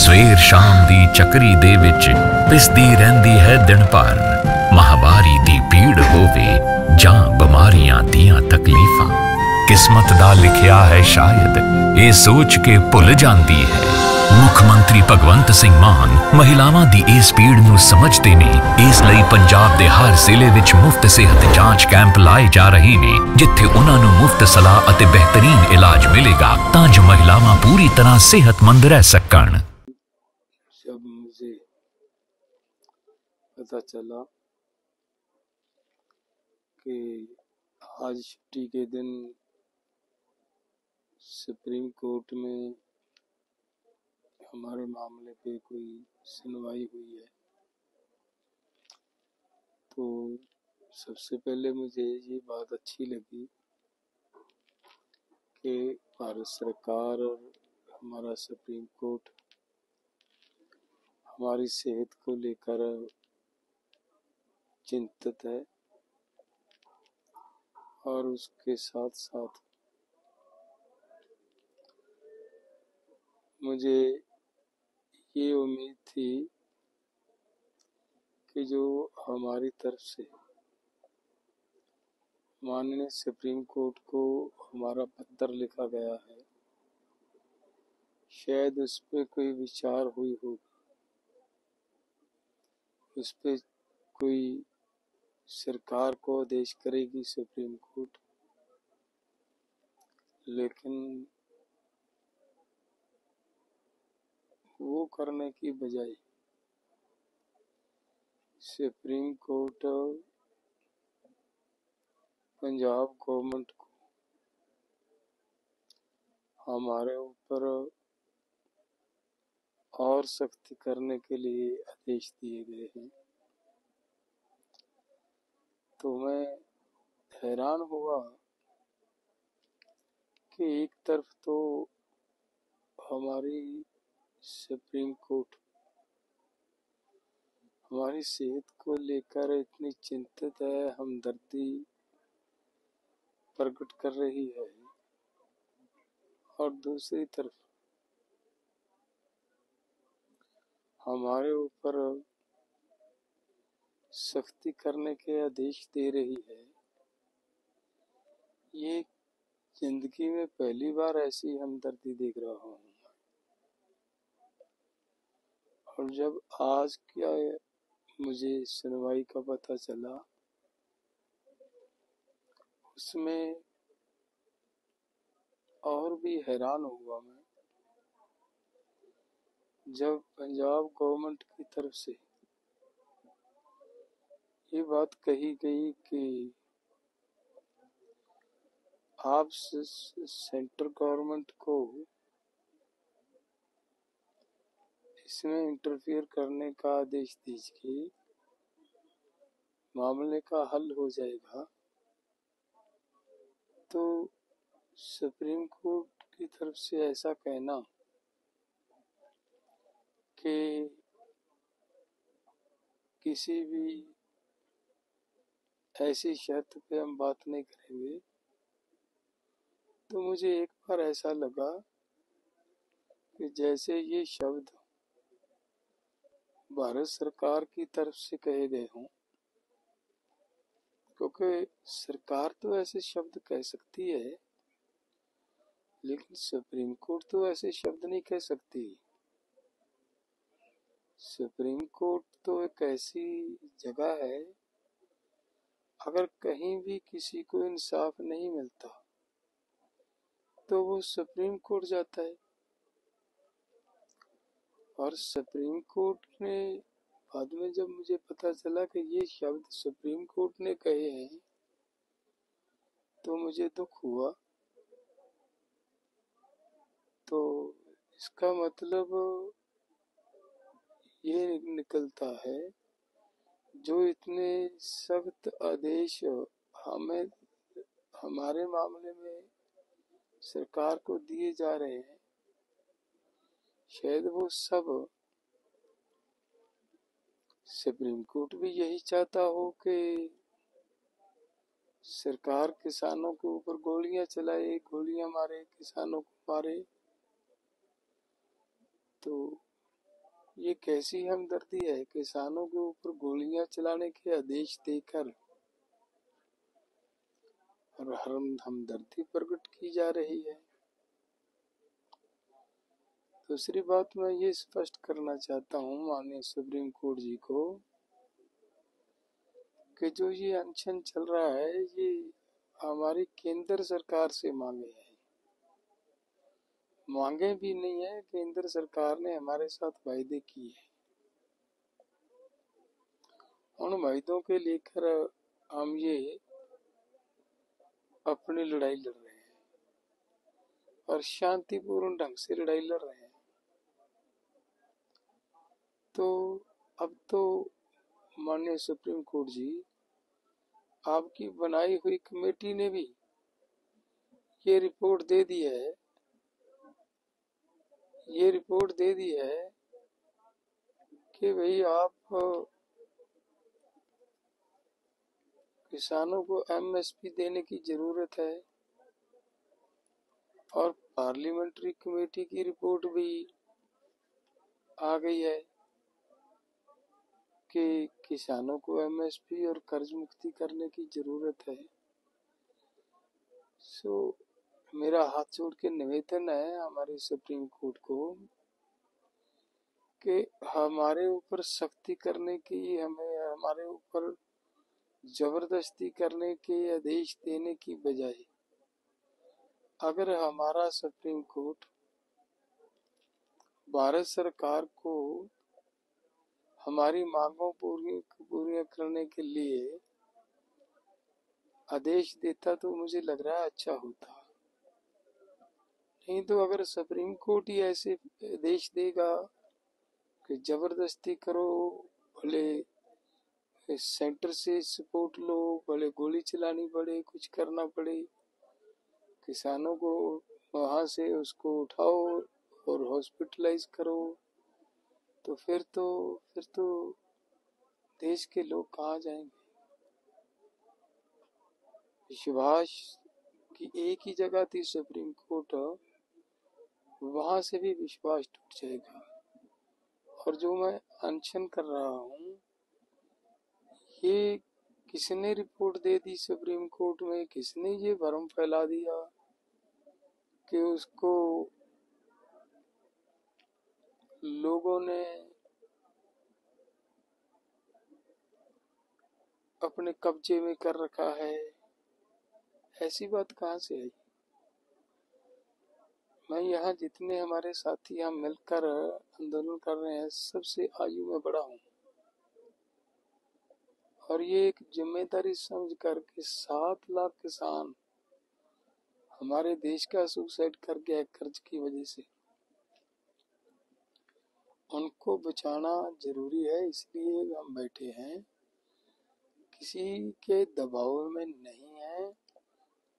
ਸਵੇਰ ਸ਼ਾਮ ਦੀ ਚੱਕਰੀ ਦੇ ਵਿੱਚ ਪਿਸਦੀ ਰਹਿੰਦੀ ਹੈ ਦਿਨ ਭਰ। ਮਹਾਵਾਰੀ ਦੀ ਪੀੜ ਹੋਵੇ ਜਾਂ ਬਿਮਾਰੀਆਂ ਦੀਆਂ ਤਕਲੀਫਾਂ, किस्मत दा लिखिया है शायद ये सोच के भुल जाती है। मुख मंत्री भगवंत सिंह मान महिलावां दी इस पीड़ नूं समझते ने, इसलिए पंजाब दे हर जिले विच मुफ्त सेहत जांच कैंप लाए जा रहे ने, जिथे उन्हां नूं मुफ्त सलाह अते बेहतरीन इलाज मिलेगा तां जो महिलावां पूरी तरह सेहतमंद रह सकन। जब मुझे पता चला कि आज छुट्टी के दिन सुप्रीम कोर्ट में हमारे मामले पे कोई सुनवाई हुई है, तो सबसे पहले मुझे ये बात अच्छी लगी कि भारत सरकार और हमारा सुप्रीम कोर्ट हमारी सेहत को लेकर चिंतित है और उसके साथ साथ मुझे ये उम्मीद थी कि जो हमारी तरफ से माननीय सुप्रीम कोर्ट को हमारा पत्र लिखा गया है, शायद उस पर कोई विचार हुई होगी, उस पर कोई सरकार को आदेश करेगी सुप्रीम कोर्ट। लेकिन वो करने की बजाय सुप्रीम कोर्ट पंजाब गवर्नमेंट को हमारे ऊपर और सख्ती करने के लिए आदेश दिए गए हैं। तो मैं हैरान हुआ कि एक तरफ तो हमारी सुप्रीम कोर्ट हमारी सेहत को लेकर इतनी चिंतित है, हमदर्दी प्रकट कर रही है, और दूसरी तरफ हमारे ऊपर सख्ती करने के आदेश दे रही है। ये जिंदगी में पहली बार ऐसी हमदर्दी देख रहा हूँ। और जब आज क्या मुझे सुनवाई का पता चला, उसमें और भी हैरान हुआ मैं, जब पंजाब गवर्नमेंट की तरफ से ये बात कही गई कि आप सेंट्रल गवर्नमेंट को इसमें इंटरफियर करने का आदेश दीजिए, मामले का हल हो जाएगा। तो सुप्रीम कोर्ट की तरफ से ऐसा कहना कि किसी भी ऐसी शर्त पे हम बात नहीं करेंगे, तो मुझे एक बार ऐसा लगा कि जैसे ये शब्द भारत सरकार की तरफ से कहे गए हों, क्योंकि सरकार तो ऐसे शब्द कह सकती है, लेकिन सुप्रीम कोर्ट तो ऐसे शब्द नहीं कह सकती। सुप्रीम कोर्ट तो एक ऐसी जगह है, अगर कहीं भी किसी को इंसाफ नहीं मिलता तो वो सुप्रीम कोर्ट जाता है। और सुप्रीम कोर्ट ने बाद में जब मुझे पता चला कि ये शब्द सुप्रीम कोर्ट ने कहे हैं, तो मुझे दुख हुआ। तो इसका मतलब ये निकलता है, जो इतने सख्त आदेश हमें हमारे मामले में सरकार को दिए जा रहे हैं, शायद वो सब सुप्रीम कोर्ट भी यही चाहता हो कि सरकार किसानों के ऊपर गोलियां चलाए, गोलियां मारे, किसानों को मारे। तो ये कैसी हमदर्दी है? किसानों के ऊपर गोलियां चलाने के आदेश देकर और हमदर्दी प्रकट की जा रही है। दूसरी बात मैं ये स्पष्ट करना चाहता हूँ माननीय सुप्रीम कोर्ट जी को कि जो ये अनशन चल रहा है ये हमारी केंद्र सरकार से मांगे हैं। मांगे भी नहीं है, केंद्र सरकार ने हमारे साथ वायदे किए हैं। उन वायदों के लेकर हम ये अपनी लड़ाई लड़ रहे हैं और शांतिपूर्ण ढंग से लड़ाई लड़ रहे हैं। तो अब तो माननीय सुप्रीम कोर्ट जी, आपकी बनाई हुई कमेटी ने भी ये रिपोर्ट दे दी है, कि भाई आप किसानों को एमएसपी देने की जरूरत है। और पार्लियामेंट्री कमेटी की रिपोर्ट भी आ गई है कि किसानों को एमएसपी और कर्ज मुक्ति करने की जरूरत है। मेरा हाथ जोड़ के निवेदन है हमारे सुप्रीम कोर्ट को कि हमारे ऊपर सख्ती करने की, हमारे ऊपर जबरदस्ती करने के आदेश देने की बजाय अगर हमारा सुप्रीम कोर्ट भारत सरकार को हमारी मांगों पूरी करने के लिए आदेश देता तो मुझे लग रहा है अच्छा होता। नहीं तो अगर सुप्रीम कोर्ट ही ऐसे आदेश देगा कि जबरदस्ती करो, भले सेंटर से सपोर्ट लो, भले गोली चलानी पड़े, कुछ करना पड़े, किसानों को वहां से उसको उठाओ और हॉस्पिटलाइज करो, तो फिर तो देश के लोग कहाँ जाएंगे? विश्वास की एक ही जगह थी सुप्रीम कोर्ट, वहां से भी विश्वास टूट जाएगा। और जो मैं अनशन कर रहा हूँ, ये किसने रिपोर्ट दे दी सुप्रीम कोर्ट में? किसने ये भ्रम फैला दिया कि उसको लोगों ने अपने कब्जे में कर रखा है? ऐसी बात कहाँ से आई? मैं यहाँ जितने हमारे साथी हम मिलकर आंदोलन कर रहे हैं, सबसे आयु में बड़ा हूँ और ये एक जिम्मेदारी समझ कर के 7 लाख किसान हमारे देश का सुसाइड कर गया कर्ज की वजह से। उनको बचाना जरूरी है, इसलिए हम बैठे हैं, किसी के दबाव में नहीं है।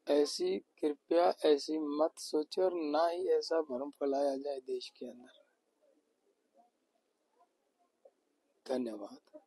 ऐसी कृपया ऐसी मत सोचो और ना ही ऐसा भ्रम फैलाया जाए देश के अंदर। धन्यवाद।